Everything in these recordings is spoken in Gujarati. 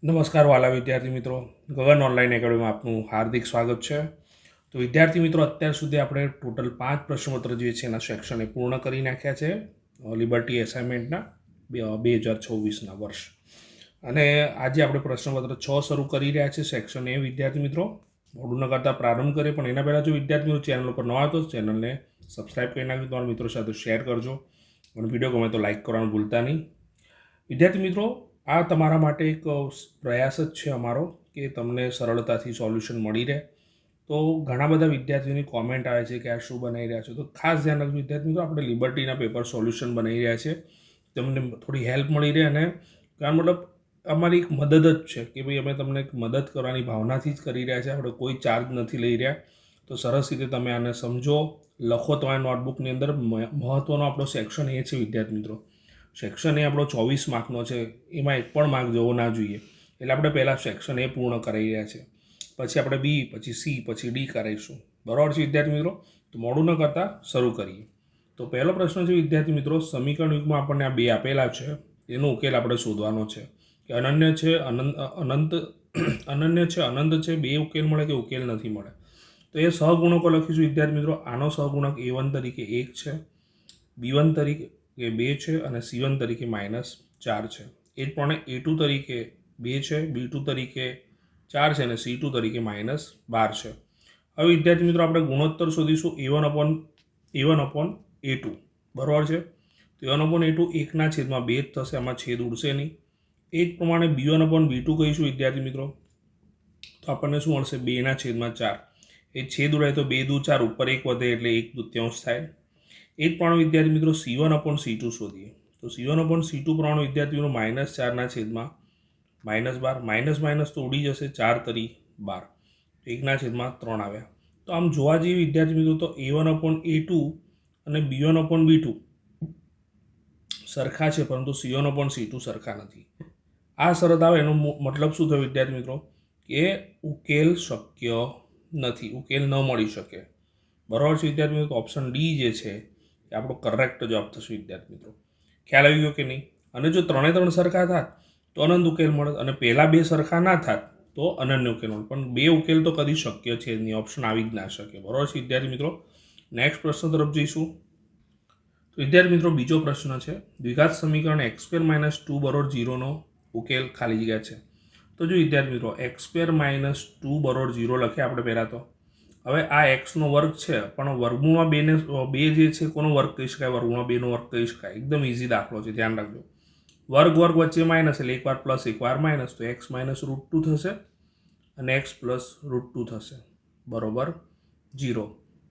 નમસ્કાર વાલા વિદ્યાર્થી મિત્રો, ગગન ઓનલાઈન એકેડમીમાં આપનું હાર્દિક સ્વાગત છે. તો વિદ્યાર્થી મિત્રો, અત્યાર સુધી આપણે ટોટલ 5 પ્રશ્નોત્તર જે છે એના સેક્શને પૂર્ણ કરી નાખ્યા છે લિબર્ટી એસાઇનમેન્ટના 2024ના વર્ષ. અને આજે આપણે પ્રશ્નપત્ર 6 શરૂ કરી રહ્યા છે સેક્શન એ. વિદ્યાર્થી મિત્રો, મોડું ન કરતાં પ્રારંભ કરીએ, પણ એના પહેલાં જો વિદ્યાર્થી મિત્રો ચેનલ ઉપર નવા તો ચેનલને સબસ્ક્રાઈબ કરી નાખજો, તમારા મિત્રો સાથે શેર કરજો અને વિડીયો ગમે તો લાઇક કરવાનું ભૂલતા નહીં. વિદ્યાર્થી મિત્રો, આ તમારા માટે એક પ્રયાસ જ છે અમારો કે તમને સરળતાથી સોલ્યુશન મળી રહે. તો ઘણા બધા વિદ્યાર્થીઓની કોમેન્ટ આવે છે કે આ શું બનાવી રહ્યા છો, તો ખાસ ધ્યાન રાખજો વિદ્યાર્થી મિત્રો, આપણે લિબર્ટીના પેપર સોલ્યુશન બનાવી રહ્યા છે. તમને થોડી હેલ્પ મળી રહે, અને કારણ મતલબ અમારી એક મદદ જ છે કે ભાઈ અમે તમને એક મદદ કરવાની ભાવનાથી જ કરી રહ્યા છે. આપણે કોઈ ચાર્જ નથી લઈ રહ્યા. તો સરસ રીતે તમે આને સમજો, લખો તમારી નોટબુકની અંદર. મહત્ત્વનો આપણો સેક્શન એ છે વિદ્યાર્થી મિત્રો, સેક્શન એ આપણો 24 માર્કનો છે, એમાં એક પણ માર્ક જવો ના જોઈએ. એટલે આપણે પહેલાં સેક્શન એ પૂર્ણ કરી રહ્યા છે, પછી આપણે બી, પછી સી, પછી ડી કરાવીશું. બરાબર છે વિદ્યાર્થી મિત્રો? તો મોડું ન કરતાં શરૂ કરીએ. તો પહેલો પ્રશ્ન છે વિદ્યાર્થી મિત્રો, સમીકરણ યુગમાં આપણને આ બે આપેલા છે, એનો ઉકેલ આપણે શોધવાનો છે કે અનન્ય છે અનંત છે, બે ઉકેલ મળે કે ઉકેલ નથી મળે. તો એ સહગુણકો લખીશું વિદ્યાર્થી મિત્રો. આનો સહગુણક A1 તરીકે 1 છે, B1 તરીકે 2 છે અને C1 તરીકે -4 છે. એ જ પ્રમાણે A2 તરીકે 2 છે, B2 તરીકે 4 છે અને C2 તરીકે -12 છે. હવે વિદ્યાર્થી મિત્રો, આપણે ગુણોત્તર શોધીશું A1/A2. બરાબર છે? તો A1/A2 1/2 જ થશે, આમાં છેદ ઉડશે નહીં. એ જ પ્રમાણે B1/B2 કહીશું વિદ્યાર્થી મિત્રો, તો આપણને શું મળશે? 2/4. એ છેદ ઉડાય તો 2 દુ 4, ઉપર 1 વધે એટલે 1/3 થાય. એ જ પ્રમાણે વિદ્યાર્થી મિત્રો C1/C2 શોધીએ. તો C1/C2 પ્રમાણે વિદ્યાર્થી મિત્રો -4/12, માઇનસ તો ઉડી જશે, 4 તરી 12, 1/3 આવ્યા. તો આમ જોવા જઈએ વિદ્યાર્થી મિત્રો, તો A1/A2 અને B1/B2 સરખા છે, પરંતુ C1/C2 સરખા નથી. આ શરત આવે એનો મતલબ શું થયો વિદ્યાર્થી મિત્રો? કે ઉકેલ શક્ય નથી, ઉકેલ ન મળી શકે. બરાબર છે વિદ્યાર્થી મિત્રો? તો ઓપ્શન ડી જે છે એ આપણો કરેક્ટ જવાબ થશે વિદ્યાર્થી મિત્રો. ખ્યાલ આવી ગયો કે નહીં? અને જો 3 સરખા થાત તો અનંત ઉકેલ મળે, અને પહેલાં 2 સરખા ના થાત તો અનન્ય ઉકેલ મળે. પણ 2 ઉકેલ તો કદી શક્ય છે નહીં, ઓપ્શન આવી જ ના શકે. બરાબર છે વિદ્યાર્થી મિત્રો? નેક્સ્ટ પ્રશ્ન તરફ જઈશું. તો વિદ્યાર્થી મિત્રો, બીજો પ્રશ્ન છે, દ્વિઘાત સમીકરણ x² - 2 = 0નો ઉકેલ ખાલી જગ્યા છે. તો જો વિદ્યાર્થી મિત્રો, x² - 2 = 0 લખીએ આપણે પહેલાં તો. હવે આ એક્સનો વર્ગ છે, પણ વર્ગમૂળમાં 2 જે છે કોનો વર્ગ કહી શકાય? વર્ગમૂળમાં 2નો વર્ગ કહી શકાય. એકદમ ઇઝી દાખલો છે, ધ્યાન રાખજો. વર્ગ વચ્ચે માઇનસ, એટલે એકવાર પ્લસ એકવાર માઇનસ, તો x - √2 થશે અને x + √2 થશે, બરોબર 0.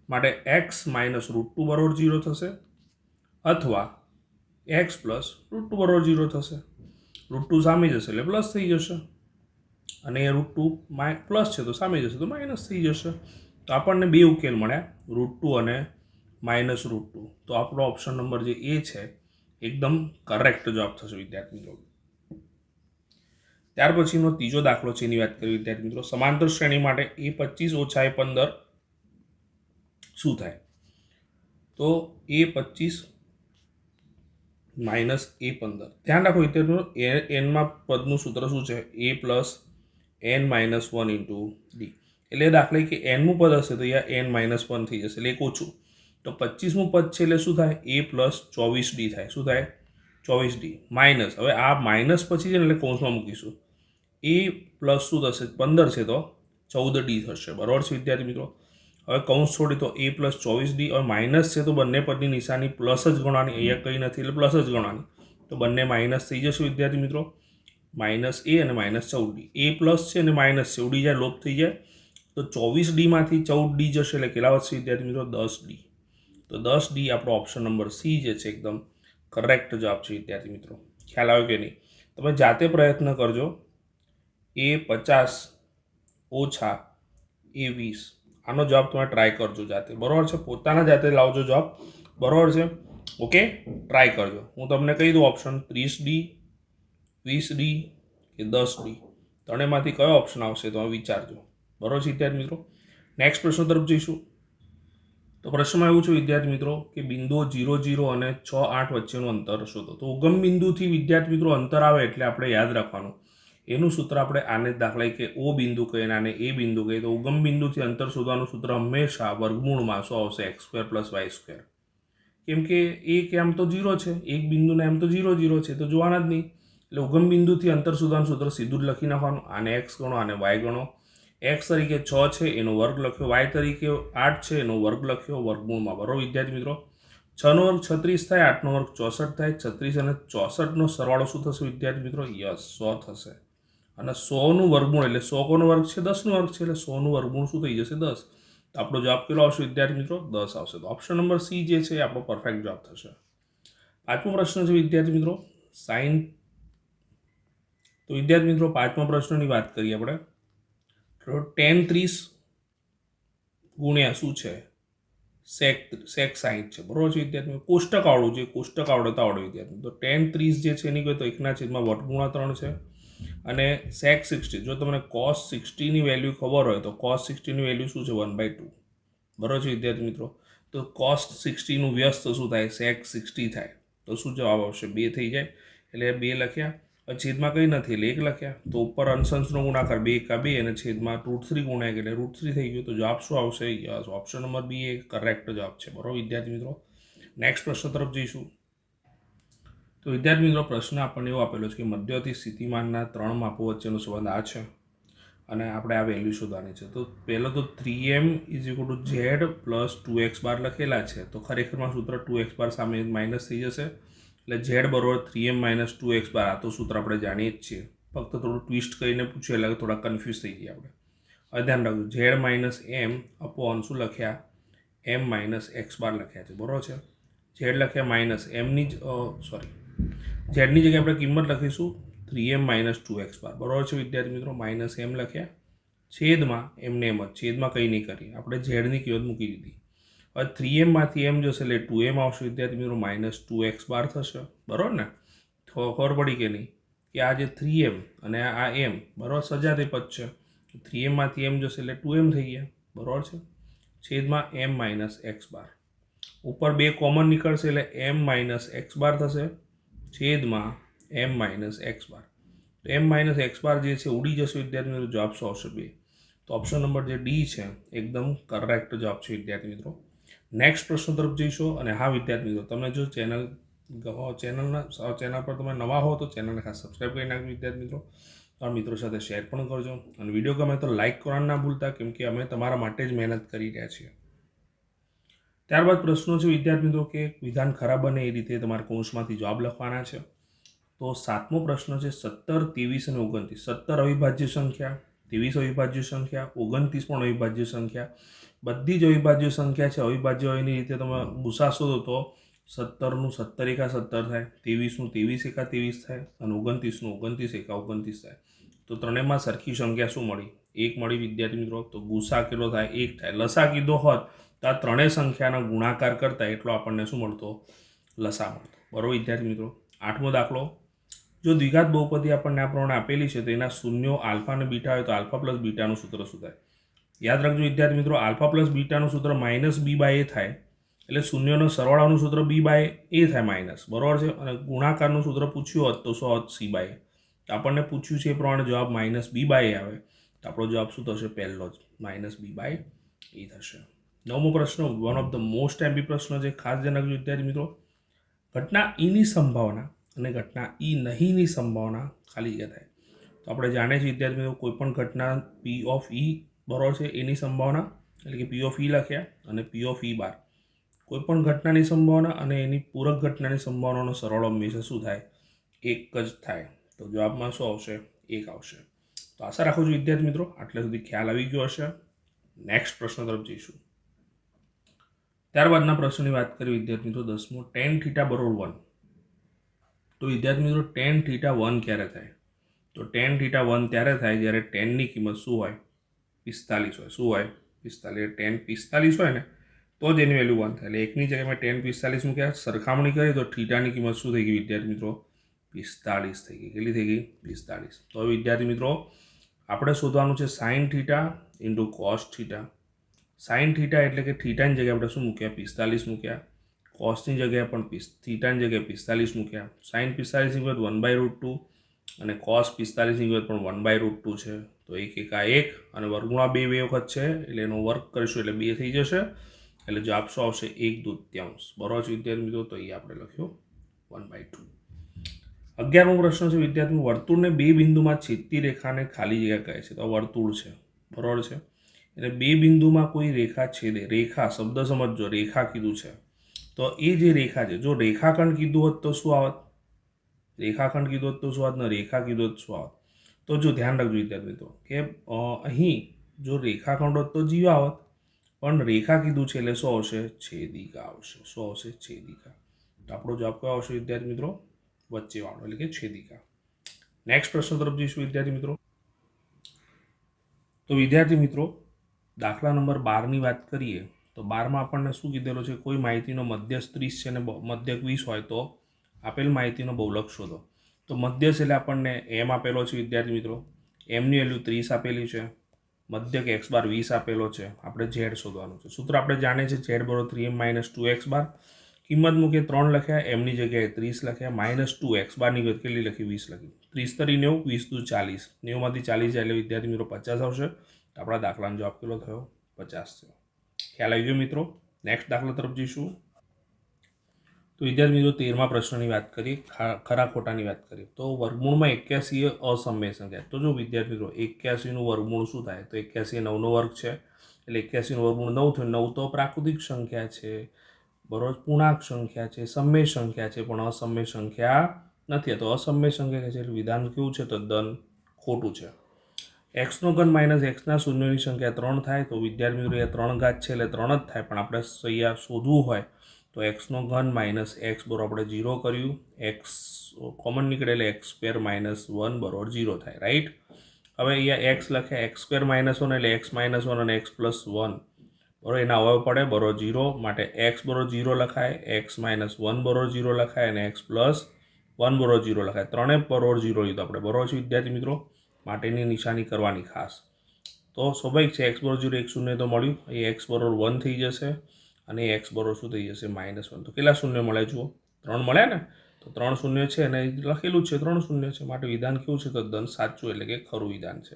માટે x - √2 = 0 થશે, અથવા x + √2 = 0 થશે. √2 સામે જશે એટલે પ્લસ થઈ જશે, અને √2 પ્લસ છે તો સામે જશે તો માઇનસ થઈ જશે. તો આપણને બે ઉકેલ મળ્યા, √2 અને -√2. તો આપણો ઓપ્શન નંબર જે એ છે એકદમ કરેક્ટ જવાબ થશે વિદ્યાર્થી મિત્રો. ત્યાર પછીનો ત્રીજો દાખલો છે, એની વાત કરીએ વિદ્યાર્થી મિત્રો. સમાંતર શ્રેણી માટે A25 - A15 શું થાય? તો A25 - A15. ધ્યાન રાખો વિદ્યાર્થી મિત્રો, એનમાં પદનું સૂત્ર શું છે? A + n - 1 × d. એટલે દાખલા કે nમું પદ હશે તો અહીંયા n - 1 થઈ જશે, એટલે એક ઓછું. તો 25મું પદ છે એટલે શું થાય? A + 24d થાય. શું થાય? 24d minus. હવે આ માઇનસ પછી છે ને એટલે કૌંસમાં મૂકીશું. A પ્લસ શું થશે? 15 છે તો 14d થશે. બરાબર છે વિદ્યાર્થી મિત્રો? હવે કૌંસ છોડી તો A + 24d. હવે માઇનસ છે તો બંને પદની નિશાની પ્લસ જ ગણવાની, અહીંયા કંઈ નથી એટલે પ્લસ જ ગણવાની. તો બંને માઇનસ થઈ જશે વિદ્યાર્થી મિત્રો. -a અને -14d. A પ્લસ છે અને માઇનસ છે, ઉડી જાય, લોપ થઈ જાય. તો 24dમાંથી 14d જશે એટલે કેટલા વધશે વિદ્યાર્થી મિત્રો? 10d. તો 10d આપણો ઓપ્શન નંબર સી જે છે એકદમ કરેક્ટ જવાબ છે વિદ્યાર્થી મિત્રો. ખ્યાલ આવ્યો કે નહીં? તમે જાતે પ્રયત્ન કરજો. A50 - A20, આનો જવાબ તમે ટ્રાય કરજો જાતે. બરાબર છે? પોતાના જાતે લાવજો જવાબ. બરાબર છે? ઓકે, ટ્રાય કરજો. હું તમને કહી દઉં ઓપ્શન: 30d, 20d કે 10d. ત્રણેયમાંથી કયો ઓપ્શન આવશે તમે વિચારજો. બરાબર છે વિદ્યાર્થી મિત્રો? નેક્સ્ટ પ્રશ્ન તરફ જઈશું. તો પ્રશ્નમાં એવું છે વિદ્યાર્થી મિત્રો કે બિંદુઓ 0, 0 અને 6, 8 વચ્ચેનું અંતર શોધો. તો ઉગમ બિંદુથી વિદ્યાર્થી મિત્રો અંતર આવે એટલે આપણે યાદ રાખવાનું એનું સૂત્ર આપણે આને દાખલા કે ઓ બિંદુ કહીએ અને આને એ બિંદુ કહીએ તો ઉગમ બિંદુથી અંતર શોધવાનું સૂત્ર હંમેશા વર્ગમૂળમાં શું આવશે x² + y². કેમ કે એક આમ તો 0 છે, એક બિંદુના એમ તો 0 0 છે, તો જોવાના જ નહીં. એટલે ઉગમ બિંદુથી અંતર શોધવાનું સૂત્ર સીધું જ લખી નાખવાનું. આને x ગણો, આને y ગણો. x તરીકે 6 છે એનો વર્ગ લખ્યો, y તરીકે 8 છે એનો વર્ગ લખ્યો વર્ગમૂળમાં. બરાબર વિદ્યાર્થી મિત્રો, 6 નો વર્ગ 36 થાય, 8 નો વર્ગ 64 થાય. 36 અને 64નો સરવાળો શું થશે વિદ્યાર્થી મિત્રો? યસ, 100 થશે. અને 100નું વર્ગમૂળ એટલે 100 કોનો વર્ગ છે? 10નો વર્ગ છે, એટલે 100નું વર્ગમૂળ શું થઈ જશે? 10. તો આપણો જવાબ કેટલો આવશે વિદ્યાર્થી મિત્રો? 10 આવશે. તો ઓપ્શન નંબર સી જે છે એ આપણો પરફેક્ટ જવાબ થશે. પાંચમો પ્રશ્ન છે વિદ્યાર્થી મિત્રો સાઇન. તો વિદ્યાર્થી મિત્રો પાંચમા પ્રશ્નની વાત કરીએ આપણે તો tan 30 ગુણ્યા શું છે? sec 60 છે. બરોબર છે વિદ્યાર્થી મિત્રો? કોષ્ટક આવડવું જોઈએ, કોષ્ટક આવડે તો આવડે વિદ્યાર્થી મિત્રો. તો tan 30 જે છે એની કોઈ તો 1/√3 છે અને sec 60, જો તમને cos 60ની વેલ્યુ ખબર હોય તો cos 60ની વેલ્યુ શું છે? 1/2. બરોબર છે વિદ્યાર્થી મિત્રો? તો cos 60નું વ્યસ્ત શું થાય? sec 60 થાય. તો શું જવાબ આવશે? 2 થઈ જાય. એટલે 2 લખ્યા. છેદમાં કંઈ નથી એટલે 1 લખ્યા. તો ઉપર અંશંશનો ગુણાકાર 2 × 2 અને છેદમાં √3 ગુણ્યા એટલે √3 થઈ ગયું. તો જવાબ શું આવશે? યસ, ઓપ્શન નંબર બી એ કરેક્ટ જવાબ છે. બરોબર વિદ્યાર્થી મિત્રો? નેક્સ્ટ પ્રશ્ન તરફ જઈશું. તો વિદ્યાર્થી મિત્રો પ્રશ્ન આપણને એવો આપેલો છે કે મધ્યવર્તી સ્થિતિમાનના 3 માપો વચ્ચેનો સંબંધ આ છે અને આપણે આ વેલ્યુ શોધવાની છે. તો પહેલો તો 3m = z + 2x બાર લખેલા છે, તો ખરેખરમાં સૂત્ર 2x બાર સામે માઇનસ થઈ જશે. એટલે z = 3m - 2x બાર. આ તો સૂત્ર આપણે જાણીએ જ છીએ, ફક્ત થોડું ટ્વિસ્ટ કરીને પૂછ્યું એટલે થોડા કન્ફ્યુઝ થઈ ગયા આપણે. હવે ધ્યાન રાખજો, z - m અપોન શું લખ્યા? m - x બાર લખ્યા છે. બરાબર છે? z લખ્યા માઇનસ એમની ઝેડની જગ્યાએ આપણે કિંમત લખીશું 3m - 2x બાર. બરાબર છે વિદ્યાર્થી મિત્રો? માઇનસ એમ લખ્યા, છેદમાં એમને એમ જ, છેદમાં કંઈ નહીં કરી, આપણે ઝેડની કિંમત મૂકી દીધી. હવે 3m માંથી m જશે એટલે 2m આવશે વિદ્યાર્થી મિત્રો, -2x બાર થશે. બરાબર ને? ખબર પડી કે નહીં કે આ જે 3m અને આ m બરાબર સજાતી પદ છે. 3m માંથી m જશે એટલે 2m થઈ ગયા. બરાબર છે? છેદમાં m - x બાર. ઉપર 2 કોમન નીકળશે એટલે m - x બાર થશે, છેદમાં m - x બાર. તો m - x બાર જે છે ઉડી જશે વિદ્યાર્થી મિત્રો. જવાબ શું આવશે? 2. તો ઓપ્શન નંબર જે ડી છે એકદમ કરેક્ટ જવાબ છે વિદ્યાર્થી મિત્રો. નેક્સ્ટ પ્રશ્ન તરફ જઈશું. અને હા વિદ્યાર્થી મિત્રો, તમે જો ચેનલ પર તમે નવા હો તો ચેનલને ખાસ સબસ્ક્રાઈબ કરી નાખજો વિદ્યાર્થી મિત્રો. તમારા મિત્રો સાથે શેર પણ કરજો અને વિડીયો ગમે તો લાઇક કરવાનું ના ભૂલતા, કેમ કે અમે તમારા માટે જ મહેનત કરી રહ્યા છીએ. ત્યારબાદ પ્રશ્નો છે વિદ્યાર્થી મિત્રો કે વિધાન ખરાબ બને એ રીતે તમારે કૌંસમાંથી જવાબ લખવાના છે. તો 7મો પ્રશ્ન છે 17, 23 અને 29. 17 અવિભાજ્ય સંખ્યા, 23 અવિભાજ્ય સંખ્યા, 29 પણ અવિભાજ્ય સંખ્યા. બધી જ અવિભાજ્ય સંખ્યા છે. અવિભાજ્ય એની રીતે તમે ગુસા શોધો તો 17નું 17 × 17 થાય, 23નું 23 × 23 થાય અને 29નું 29 × 29 થાય. તો ત્રણેયમાં સરખી સંખ્યા શું મળી? 1 મળી વિદ્યાર્થી મિત્રો. તો ગુસા કેટલો થાય? 1 થાય. લસા કીધો હોત તો આ ત્રણેય સંખ્યાના ગુણાકાર કરતા એટલો આપણને શું મળતો? લસા મળતો. બરાબર વિદ્યાર્થી મિત્રો? 8મો દાખલો, જો દ્વિઘાત બહુપદી આપણને આ પ્રમાણે આપેલી છે તો એના શૂન્યો આલ્ફા અને બીટા હોય તો આલ્ફા પ્લસ બીટાનું સૂત્ર શું થાય? યાદ રાખજો વિદ્યાર્થી મિત્રો, આલ્ફા પ્લસ બીટાનું સૂત્ર -b/a થાય. એટલે શૂન્યનો સરવાળાનું સૂત્ર b/a થાય માઇનસ. બરાબર છે? અને ગુણાકારનું સૂત્ર પૂછ્યું હોત તો શું હોત? c/a. આપણને પૂછ્યું છે એ પ્રમાણે જવાબ -b/a આવે તો આપણો જવાબ શું થશે? પહેલો જ -b/a થશે. 9મો પ્રશ્ન, one of the most MP પ્રશ્ન છે, ખાસ ધ્યાન રાખજો વિદ્યાર્થી મિત્રો. ઘટના ઈની સંભાવના અને ઘટના ઈ નહીંની સંભાવના ખાલી જગ્યા થાય. તો આપણે જાણીએ છીએ વિદ્યાર્થી મિત્રો, કોઈ પણ ઘટના P of E બરાબર છે એની સંભાવના એટલે કે P of E લખ્યા અને P of E બાર. કોઈ પણ ઘટનાની સંભાવના અને એની પૂરક ઘટનાની સંભાવનાનો સરવાળો હંમેશા શું થાય? 1 જ થાય. તો જવાબમાં શું આવશે? 1 આવશે. તો આશા રાખું છું વિદ્યાર્થી મિત્રો આટલે સુધી ખ્યાલ આવી ગયો હશે. નેક્સ્ટ પ્રશ્ન તરફ જઈશું. ત્યારબાદના પ્રશ્નની વાત કરીએ વિદ્યાર્થી મિત્રો 10મો, tan θ = 1. તો વિદ્યાર્થી મિત્રો tan θ 1 ક્યારે થાય? તો tan θ 1 ત્યારે થાય જ્યારે tanની કિંમત શું હોય? 45 હોય. શું હોય? 45. tan 45 હોય ને તો જ એની વેલ્યુ 1 થાય. એટલે એકની જગ્યાએ મેં tan 45 મૂક્યા. સરખામણી કરી તો થીટાની કિંમત શું થઈ ગઈ વિદ્યાર્થી મિત્રો? 45 થઈ ગઈ. કેટલી થઈ ગઈ? 45. તો હવે વિદ્યાર્થી મિત્રો આપણે શોધવાનું છે sin θ × cos θ. sin θ એટલે કે થીટાની જગ્યાએ આપણે શું મૂક્યા? 45 મૂક્યા. કોસની જગ્યાએ પણ થીટાની જગ્યાએ 45 મૂક્યા. sin 45 = 1/√2 અને cos 45ની કિંમત પણ 1/√2 છે. તો એક એકા એક અને વર્ગમૂળમાં બે વખત છે એટલે એનો વર્ગ કરીશું એટલે 2 થઈ જશે. એટલે જવાબ શું આવશે? 1/2. બરાબર છે વિદ્યાર્થી મિત્રો? તો એ આપણે લખ્યો 1/2. 11મો પ્રશ્ન છે વિદ્યાર્થી મિત્રો, વર્તુળને બે બિંદુમાં છેદતી રેખાને ખાલી જગ્યા કહે છે. તો વર્તુળ છે, બરાબર છે. એટલે બે બિંદુમાં કોઈ રેખા છેદે, રેખા શબ્દ સમજજો, રેખા કીધું છે. તો એ જે રેખા છે, જો રેખાખંડ કીધું હોત તો શું આવત? રેખાખંડ કીધું હોત તો શું આવત? ને રેખા કીધું હોત શું આવત? તો જો ધ્યાન રાખજો વિદ્યાર્થી મિત્રો કે અહીં જો રેખાખંડ હોત તો જીવ આવત, પણ રેખા કીધું છે એટલે શું આવશે? છેદિકા આવશે. શું આવશે? છેદિકા. તો આપણો જવાબ કયો આવશે વિદ્યાર્થી મિત્રો? વચ્ચેવાળો એટલે કે છેદિકા. નેક્સ્ટ પ્રશ્ન તરફ જઈશું વિદ્યાર્થી મિત્રો. તો વિદ્યાર્થી મિત્રો, દાખલા નંબર 12ની વાત કરીએ તો 12માં આપણને શું કીધેલું છે? કોઈ માહિતીનો મધ્યસ્થ 30 છે અને મધ્યક 20 હોય તો આપેલ માહિતીનો બહુલક શોધો. તો મધ્યસ્થ એટલે આપણને એમ આપેલો છે વિદ્યાર્થી મિત્રો, એમની વેલ્યુ 30 આપેલી છે, મધ્યક x બાર 20 આપેલો છે, આપણે ઝેડ શોધવાનું છે. સૂત્ર આપણે જાણીએ છીએ ઝેડ બરોબર 3m - 2x બાર. કિંમત મૂકે 3 લખ્યા, એમની જગ્યાએ 30 લખ્યા, -2x બારની કેટલી લખી? 20 લખી. 30 તરી 90, 20 દુ 40, 90માંથી 40 જાય એટલે વિદ્યાર્થી મિત્રો 50 આવશે. તો આપણા દાખલાનો જવાબ કેટલો થયો? 50 થયો. ખ્યાલ આવી ગયો મિત્રો? નેક્સ્ટ દાખલા તરફ જઈશું. તો વિદ્યાર્થી મિત્રો 13મા પ્રશ્નની વાત કરીએ, ખરા ખોટાની વાત કરીએ. તો વર્ગમૂળમાં 81 એ અસમય સંખ્યા. તો જો વિદ્યાર્થી મિત્રો 81નું વર્ગમૂળ શું થાય? તો 81 એ 9નો વર્ગ છે એટલે 81નું વર્ગમૂળ 9 થયું. 9 તો પ્રાકૃતિક સંખ્યા છે, બરોબર, પૂર્ણાંક સંખ્યા છે, સમય સંખ્યા છે, પણ અસમય સંખ્યા નથી. તો અસમય સંખ્યા છે એટલે વિધાન કેવું છે? તદ્દન ખોટું છે. એક્સનો ઘન માઇનસ એક્સના શૂન્યની સંખ્યા 3 થાય. તો વિદ્યાર્થી મિત્રો એ 3 ઘાત છે એટલે 3 જ થાય, પણ આપણે અહીંયા શોધવું હોય તો એક્સનો ઘન માઇનસ એક્સ બરોબર આપણે 0 કર્યું, એક્સ કોમન નીકળે એટલે x² - 1 બરોબર 0 થાય, રાઈટ. હવે અહીંયા એક્સ લખ્યા, x² - 1 એટલે x - 1 અને x + 1 બરોબર, એના અવયવ પડે બરોબર 0, માટે x બરોબર 0 લખાય, x - 1 બરોબર 0 લખાય અને x + 1 બરોબર 0 લખાય. ત્રણે બરોબર 0 લીધો આપણે, બરોબર છે વિદ્યાર્થી મિત્રો? માટેની નિશાની કરવાની ખાસ. તો સ્વાભાવિક છે x બરોબર 0 એક શૂન્ય તો મળ્યું, એ x બરોબર 1 થઈ જશે અને x બરોબર શું થઈ જશે? -1. તો કેટલા શૂન્ય મળે? જુઓ 3 મળ્યા ને. તો 3 શૂન્ય છે અને લખેલું છે 3 શૂન્ય છે, માટે વિધાન કેવું છે? તદ્દન સાચું એટલે કે ખરું વિધાન છે.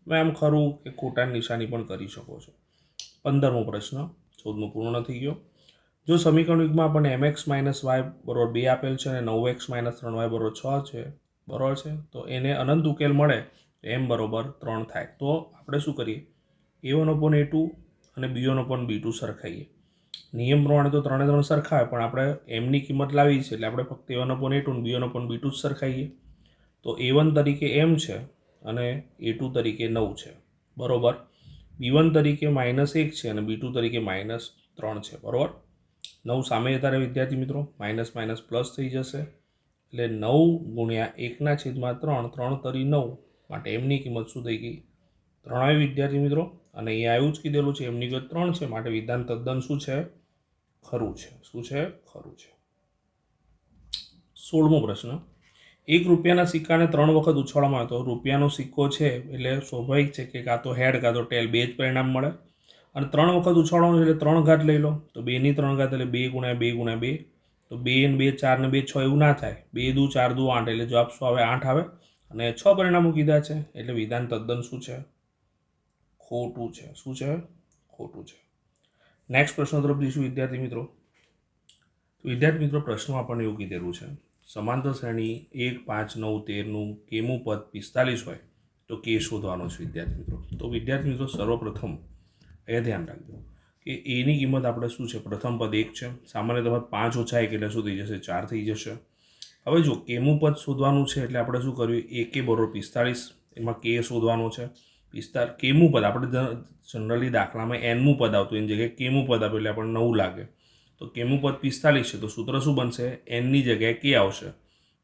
તમે આમ ખરું કે ખોટાની નિશાની પણ કરી શકો છો. 15મો પ્રશ્ન 14મો પૂર્ણ થઈ ગયો. જો સમીકરણ યુગમાં આપણને mx - y બરોબર 2 આપેલ છે અને 9x - 3y બરોબર 6 છે, બરોબર છે, તો એને અનંત ઉકેલ મળે m બરોબર 3 થાય. તો આપણે શું કરીએ? a1/a2 અને b1/b2 સરખાઈએ. નિયમ પ્રમાણે તો 3 3 સરખાવે, પણ આપણે એમની કિંમત લાવી છે એટલે આપણે ફક્ત a1/a2 અને b1/b2 જ સરખાઈએ. તો a1 તરીકે m છે અને a2 તરીકે 9 છે, બરોબર. b1 તરીકે -1 છે અને b2 તરીકે -3 છે, બરોબર. 9 સામે જતા રહે વિદ્યાર્થી મિત્રો, માઇનસ માઇનસ પ્લસ થઈ જશે એટલે 9 × 1/3, 3 તરી 9, માટે એમની કિંમત શું થઈ ગઈ? 3 આવી વિદ્યાર્થી મિત્રો. અને અહીંયા એવું જ કીધેલું છે એમની કિંમત 3 છે, માટે વિધાન તદ્દન શું છે? ખરું છે. શું છે? ખરું છે. 16મો પ્રશ્ન, 1 રૂપિયાના સિક્કાને 3 વખત ઉછાળવામાં આવે તો રૂપિયાનો સિક્કો છે એટલે સ્વાભાવિક છે કે કાં તો હેડ કાં તો ટેલ, બે જ પરિણામ મળે. અને 3 વખત ઉછાળવાનું એટલે 3 ઘાત લઈ લો, તો 2 ની 3 ઘાત એટલે 2 × 2 × 2, તો 2 ને 2 4 ને 2 6 એવું ના થાય. 2 દુ 4 દુ 8 એટલે જવાબ શું આવે? 8 આવે. અને 6 પરિણામો કીધા છે એટલે વિધાન તદ્દન શું છે? ખોટું છે. શું છે? ખોટું છે. નેક્સ્ટ પ્રશ્ન તરફ જઈશું વિદ્યાર્થી મિત્રો. તો વિદ્યાર્થી મિત્રો પ્રશ્નમાં આપણને એવું કીધેલું છે, સમાંતર શ્રેણી 1 5 9 13નું કેમું પદ 45 હોય તો કે શોધવાનો છે વિદ્યાર્થી મિત્રો. તો વિદ્યાર્થી મિત્રો સર્વપ્રથમ એ ધ્યાન રાખજો કે એની કિંમત આપણે શું છે? પ્રથમ પદ 1 છે, સામાન્ય તફાવત 5 - 1 એટલે શું થઈ જશે? 4 થઈ જશે. હવે જો કેમું પદ શોધવાનું છે એટલે આપણે શું કર્યું? AK બરોબર 45, એમાં કે શોધવાનો છે. કેમું પદ આપણે જનરલી દાખલામાં એનમું પદ આવતું, એની જગ્યાએ કેમું પદ આપ્યું એટલે આપણને 9 લાગે. તો કેમું પદ 45 છે, તો સૂત્ર શું બનશે? એનની જગ્યાએ કે આવશે,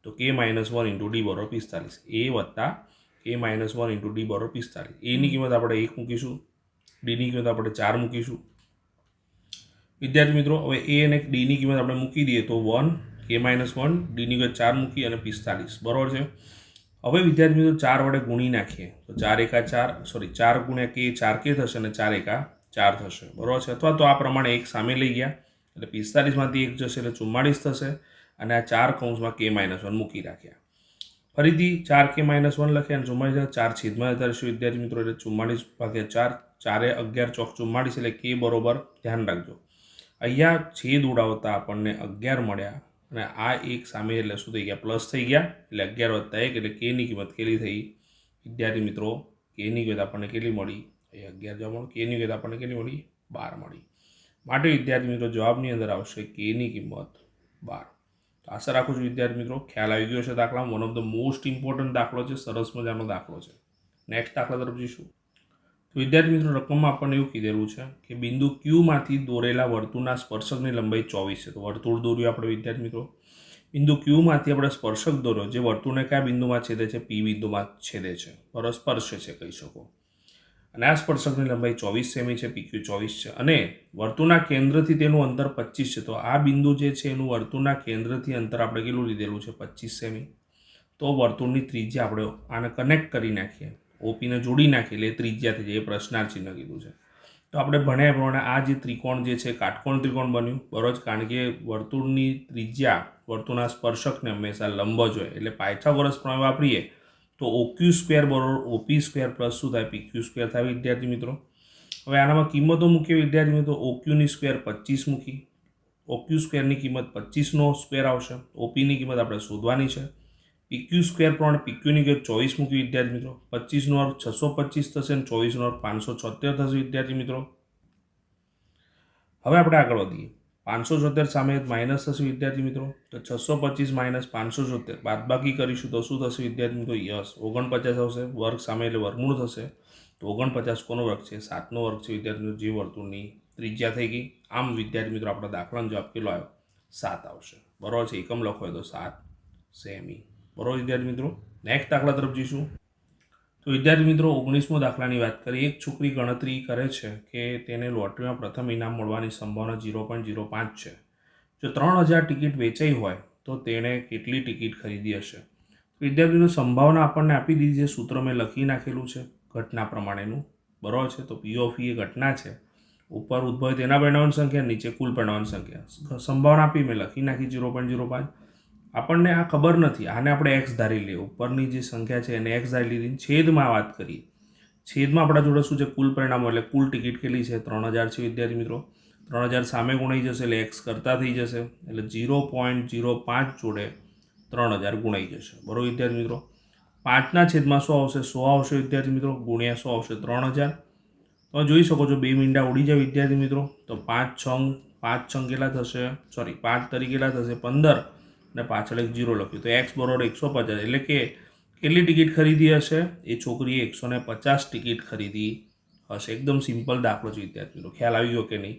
તો k - 1 × d બરોબર 45, a વત્તા k - 1 × d બરોબર 45. એની કિંમત આપણે 1 મૂકીશું, ડીની કિંમત આપણે 4 મૂકીશું વિદ્યાર્થી મિત્રો. હવે એ અને ડીની કિંમત આપણે મૂકી દઈએ તો 1, k - 1, ડીની કિંમત 4 મૂકી અને 45, બરોબર છે. હવે વિદ્યાર્થી મિત્રો 4 વડે ગુણી નાખીએ તો 4 એકા 4, સોરી 4 × k 4k થશે અને 4 એકા 4 થશે, બરોબર છે. અથવા તો આ પ્રમાણે એક સામે લઈ ગયા એટલે 45માંથી 1 જશે એટલે 44 થશે અને આ 4 કૌંસમાં k - 1 મૂકી રાખ્યા. ફરીથી 4k-1 લખે અને 44 4 છેદમાં 14 વિદ્યાર્થી મિત્રો, એટલે 44/4, 4 11 ચોક 44, એટલે કે બરોબર ધ્યાન રાખજો અહીંયા છેદ ઉડાવતા આપણને 11 મળ્યા અને આ એક સામે એટલે શું થઈ ગયા, પ્લસ થઈ ગયા, એટલે 11 + 1 એટલે કેની કિંમત કેટલી થઈ વિદ્યાર્થી મિત્રો, કેની કિંમત આપણને કેટલી મળી, એ 11 જવાબ, કેની કિંમત આપણને કેટલી મળી, 12 મળી. માટે વિદ્યાર્થી મિત્રો જવાબની અંદર આવશે કેની કિંમત 12. તો આશા રાખું છું વિદ્યાર્થી મિત્રો ખ્યાલ આવી ગયો છે દાખલા. One of the most important દાખલો છે, સરસ મજાનો દાખલો છે. નેક્સ્ટ દાખલા તરફ જઈશું. તો વિદ્યાર્થી મિત્રો રકમમાં આપણને એવું કીધેલું છે કે બિંદુ ક્યુમાંથી દોરેલા વર્તુળના સ્પર્શકની લંબાઈ 24 છે. તો વર્તુળ દોર્યું આપણે વિદ્યાર્થી મિત્રો. બિંદુ ક્યુમાંથી આપણે સ્પર્શક દોર્યો જે વર્તુળને કયા બિંદુમાં છેદે છે, પી બિંદુમાં છેદે છે, બરાબર, સ્પર્શે છે કહી શકો. અને આ સ્પર્શકની લંબાઈ 24 સેમી છે, પીક્યુ 24 છે અને વર્તુળના કેન્દ્રથી તેનું અંતર 25 છે. તો આ બિંદુ જે છે એનું વર્તુળના કેન્દ્રથી અંતર આપણે કેટલું લીધેલું છે, 25 સેમી. તો વર્તુળની ત્રિજ્યા આપણે આને કનેક્ટ કરી નાખીએ, ઓપીને જોડી નાખીએ એટલે ત્રિજ્યા થઈ જાય, એ પ્રશ્નાર્થ ચિહ્ન કીધું છે. તો આપણે ભણ્યા પ્રમાણે આ જે ત્રિકોણ જે છે કાટકોણ ત્રિકોણ બન્યું, બરોબર, કારણ કે વર્તુળની ત્રિજ્યા વર્તુળના સ્પર્શકને હંમેશા લંબ જ હોય, એટલે પાયથાગોરસ પ્રમેય વાપરીએ તો OQ સ્ક્વેર બરોબર OP સ્ક્વેર પ્લસ શું થાય, PQ સ્ક્વેર થાય વિદ્યાર્થી મિત્રો. હવે આનામાં કિંમતો મૂકીએ વિદ્યાર્થી મિત્રો. OQની સ્ક્વેર 25 મૂકી, OQ સ્ક્વેરની કિંમત 25નો સ્ક્વેર આવશે. OPની કિંમત આપણે શોધવાની છે. PQ સ્ક્વેર પ્રમાણે PQની કિંમત 24 મૂકી વિદ્યાર્થી મિત્રો. 25નો અર્થ 625 થશે અને 24નો અર્થ 576 થશે વિદ્યાર્થી મિત્રો. હવે આપણે આગળ વધીએ. 576 સામે માઇનસ થશે વિદ્યાર્થી મિત્રો. તો 625 - 576 બાદબાકી કરીશું તો શું થશે વિદ્યાર્થી મિત્રો, યસ 49 આવશે. વર્ગ સામે એટલે વર્ગમૂળ થશે. તો 49 કોનો વર્ગ છે, 7નો વર્ગ છે વિદ્યાર્થી મિત્રો, જે વર્તુળની ત્રિજ્યા થઈ ગઈ. આમ વિદ્યાર્થી મિત્રો આપણા દાખલાનો જવાબ કેટલો આવ્યો, 7 આવશે. બરાબર છે, એકમ લખો તો 7 સેમી. બરાબર વિદ્યાર્થી મિત્રો. નેક્સ્ટ દાખલા તરફ જઈશું. તો વિદ્યાર્થી મિત્રો 19મો દાખલાની વાત કરીએ. એક છોકરી ગણતરી કરે છે કે તેને લોટરીમાં પ્રથમ ઇનામ મળવાની સંભાવના 0.05 છે. જો 3000 ટિકિટ વેચાઈ હોય તો તેણે કેટલી ટિકિટ ખરીદી હશે. વિદ્યાર્થીઓ સંભાવના આપણને આપી દીધી છે, સૂત્ર મેં લખી નાખેલું છે ઘટના પ્રમાણેનું, બરાબર છે. તો પી ઓફ એ ઘટના છે, ઉપર ઉદ્ભવે તેના પરિણામની સંખ્યા, નીચે કુલ પરિણામની સંખ્યા. સંભાવના આપી મેં લખી નાખી 0.05. આપણને આ ખબર નથી, આને આપણે એક્સ ધારી લઈએ, ઉપરની જે સંખ્યા છે એને એક્સ ધારી લીધી. છેદમાં વાત કરીએ, છેદમાં આપણા જોડે શું છે, કુલ પરિણામો, એટલે કુલ ટિકિટ કેટલી છે, 3000 છે વિદ્યાર્થી મિત્રો. 3000 સામે ગુણાઈ જશે એટલે એક્સ કરતા થઈ જશે, એટલે 0.05 જોડે 3000 ગુણાઈ જશે, બરાબર વિદ્યાર્થી મિત્રો. 5ના છેદમાં 100 આવશે, 100 આવશે વિદ્યાર્થી મિત્રો, ગુણ્યા 100 આવશે 3000. તમે જોઈ શકો છો 2 મીંડા ઉડી જાય વિદ્યાર્થી મિત્રો. તો 5 છંગ કેટલા થશે, સોરી 5 તરીકે કેટલા થશે, 15 અને પાછળ એક 0 લખ્યું. તો એક્સ બરોબર 150, એટલે કે કેટલી ટિકિટ ખરીદી હશે, એ છોકરીએ 150 ટિકિટ ખરીદી હશે. એકદમ સિમ્પલ દાખલો છે વિદ્યાર્થી મિત્રો, ખ્યાલ આવી ગયો કે નહીં.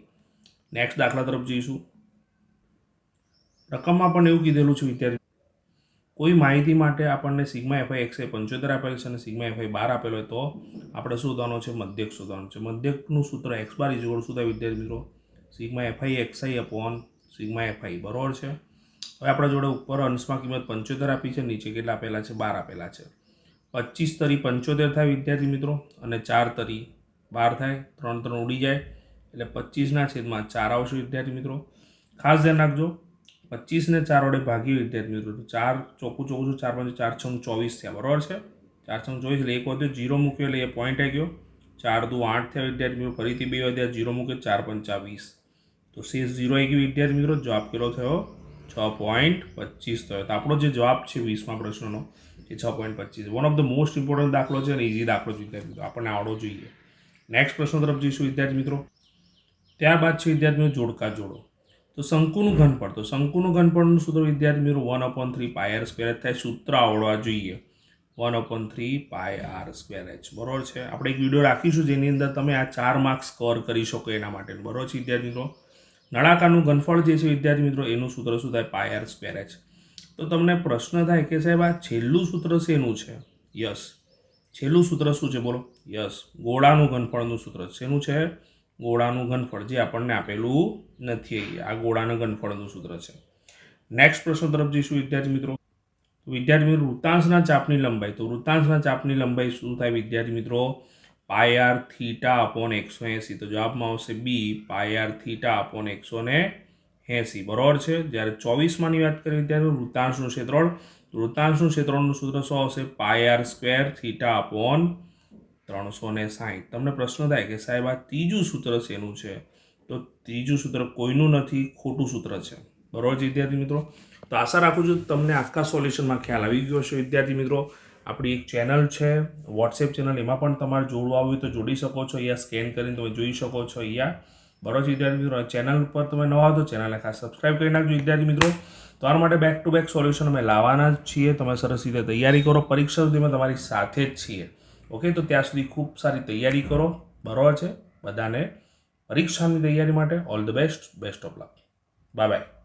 નેક્સ્ટ દાખલા તરફ જઈશું. રકમમાં પણ એવું કીધેલું છે વિદ્યાર્થી, કોઈ માહિતી માટે આપણને સિગ્મા એફઆઈ એક્સ 75 આપેલ છે અને સિગ્મા એફઆઈ 12 આપેલો હોય તો આપણે શોધવાનું છે, મધ્યક શોધવાનું છે. મધ્યકનું સૂત્ર એક્સ બાર ઇઝ શું થાય વિદ્યાર્થી મિત્રો, sigma FI XI upon sigma FI, બરોબર છે. હવે આપણા જોડે ઉપર અંશમાં કિંમત 75 આપી છે, નીચે કેટલા આપેલા છે, 12 આપેલા છે. 25 તરી 75 થાય વિદ્યાર્થી મિત્રો, અને 4 તરી 12 થાય, 3 3 ઉડી જાય, એટલે 25ના છેદમાં 4 આવશે વિદ્યાર્થી મિત્રો. ખાસ ધ્યાન રાખજો, 25ને 4 વડે ભાગીએ વિદ્યાર્થી મિત્રો, 4 ચોખ્ખું 4 4 4 6 24 થયા, બરાબર છે. 4 6 24 એટલે એક વધ્યો, 0 મૂક્યો એટલે એ પોઈન્ટ આવી ગયો. 4 દુ 8 થયા વિદ્યાર્થી મિત્રો, ફરીથી 2 વધ્યા, 0 મૂક્યો, 4 5 20, તો શેષ 0 આવી ગયું વિદ્યાર્થી મિત્રો. જવાબ કેટલો થયો, 6.25 થયો. તો આપણો જે જવાબ છે 20મા પ્રશ્નનો એ 6.25. One of the most important દાખલો છે અને ઇઝી દાખલો છે વિદ્યાર્થી મિત્રો, આપણને આવડવો જોઈએ. નેક્સ્ટ પ્રશ્ન તરફ જઈશું વિદ્યાર્થી મિત્રો. ત્યારબાદ છે વિદ્યાર્થી મિત્રો જોડકા જોડો. તો શંકુનું ઘનફળ, તો શંકુનું ઘનફળનું સૂત્ર વિદ્યાર્થી મિત્રો 1/3 પાય આર સ્ક્વેર થાય. સૂત્ર આવડવા જોઈએ 1/3 પાય આર સ્ક્વેર એચ, બરોબર છે. આપણે એક વિડીયો રાખીશું જેની અંદર તમે આ 4 માર્ક્સ કવર કરી શકો એના માટે, બરોબર છે વિદ્યાર્થી મિત્રો. નળાકારનું ઘનફળ જે છે વિદ્યાર્થી મિત્રો એનું સૂત્ર શું થાય, પાય આર સ્ક્વેર એચ. તો તમને પ્રશ્ન થાય કે સાહેબ આ છેલ્લું સૂત્ર શેનું છે, યસ છેલ્લું સૂત્ર શું છે બોલો, યસ ગોળાનું ઘનફળનું સૂત્ર. શેનું છે, ગોળાનું ઘનફળ, જે આપણને આપેલું નથી, આ ગોળાનું ઘનફળનું સૂત્ર છે. નેક્સ્ટ પ્રશ્ન તરફ જઈશું વિદ્યાર્થી મિત્રો. વિદ્યાર્થી મિત્રો વૃત્તાંશના ચાપની લંબાઈ, તો વૃત્તાંશના ચાપની લંબાઈ શું થાય વિદ્યાર્થી મિત્રો, પાય આર થીટા અપોન 180. તો જવાબમાં આવશે બી, પાય આર થીટા અપોન 180. 80 બરાબર છે। જ્યારે 24માની વાત કરીએ ત્યારે વૃત્તાંશનું ક્ષેત્રફળ, વૃત્તાંશનું ક્ષેત્રફળનું સૂત્ર શું આવશે? πr² θ/360। તમને પ્રશ્ન થાય કે સાહેબ આ ત્રીજું સૂત્ર શેનું છે? તો ત્રીજું સૂત્ર કોઈનું નથી, ખોટું સૂત્ર છે, બરાબર છે વિદ્યાર્થી મિત્રો। તો આશા રાખું છું તમને આખા સોલ્યુશનમાં ખ્યાલ આવી ગયો હશે વિદ્યાર્થી મિત્રો। આપણી એક ચેનલ છે વોટ્સએપ ચેનલ, એમાં પણ તમારે જોડવું આવ્યું હોય તો જોડી શકો છો। અહીંયા સ્કેન કરીને તમે જોઈ શકો છો અહીંયા, બરાબર છે વિદ્યાર્થી મિત્રો। ચેનલ પર તમે નવા હો તો ચેનલને ખાસ સબસ્ક્રાઈબ કરી નાખજો વિદ્યાર્થી મિત્રો। તમારા માટે બેક ટુ બેક સોલ્યુશન અમે લાવવાના જ છીએ। તમે સરસ રીતે તૈયારી કરો, પરીક્ષા સુધી અમે તમારી સાથે જ છીએ। ઓકે, તો ત્યાં સુધી ખૂબ સારી તૈયારી કરો, બરાબર છે। બધાને પરીક્ષાની તૈયારી માટે all the best, best of luck, bye bye.